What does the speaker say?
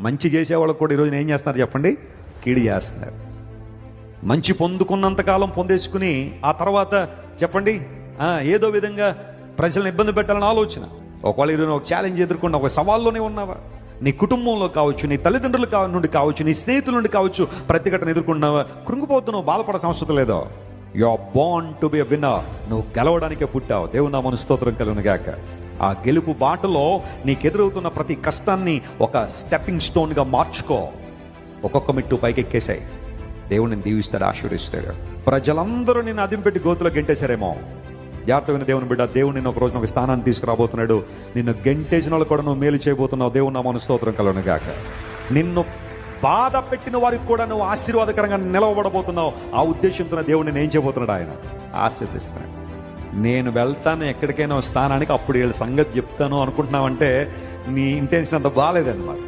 మంచి చేసేవాళ్ళకు కూడా ఈరోజు ఏం చేస్తున్నారు చెప్పండి? కీడు చేస్తున్నారు. మంచి పొందుకున్నంతకాలం పొందేసుకుని ఆ తర్వాత చెప్పండి ఏదో విధంగా ప్రజలను ఇబ్బంది పెట్టాలని ఆలోచన. ఒకవేళ ఈరోజు ఒక ఛాలెంజ్ ఎదుర్కొన్న ఒక సవాల్లోనే ఉన్నావా? నీ కుటుంబంలో కావచ్చు, నీ తల్లిదండ్రుల నుండి కావచ్చు, నీ స్నేహితుల నుండి కావచ్చు, ప్రతిఘటన ఎదుర్కొన్నావా? కృంగిపోతున్నావు, బాధపడాల్సిన అవసరం లేదో. You are born to be a winner. నువ్వు గెలవడానికే పుట్టావు. దేవుని నామమున స్తోత్రం కలుగును గాక. ఆ గెలుపు బాటలో నీకు ఎదురవుతున్న ప్రతి కష్టాన్ని ఒక స్టెప్పింగ్ స్టోన్గా మార్చుకో. ఒక్కొక్క మెట్టు పైకి ఎక్కేసాయి. దేవుడు నేను దీవిస్తాడు, ఆశీర్వదిస్తాడు. ప్రజలందరూ నిన్ను అదింపెట్టి గోతులో గెంటేశారేమో. జాగ్రత్తమైన దేవుని బిడ్డ, దేవుడు నిన్ను ఒక రోజున ఒక స్థానాన్ని తీసుకురాబోతున్నాడు. నిన్ను గెంటేసిన వాళ్ళు కూడా నువ్వు మేలు చేయబోతున్నావు. దేవుని నామమున స్తోత్రం కలుగును గాక. నిన్ను బాధ పెట్టిన వారికి కూడా నువ్వు ఆశీర్వాదకరంగా నిలవబడబోతున్నావు. ఆ ఉద్దేశంతో దేవుడు నేను ఏం చేయబోతున్నాడు? ఆయన ఆశీర్దిస్తున్నాడు. నేను వెళ్తాను ఎక్కడికైనా స్థానానికి, అప్పుడు వీళ్ళ సంగతి చెప్తాను అనుకుంటున్నావంటే నీ ఇంటెన్షన్ అంత బాగాలేదన్నమాట.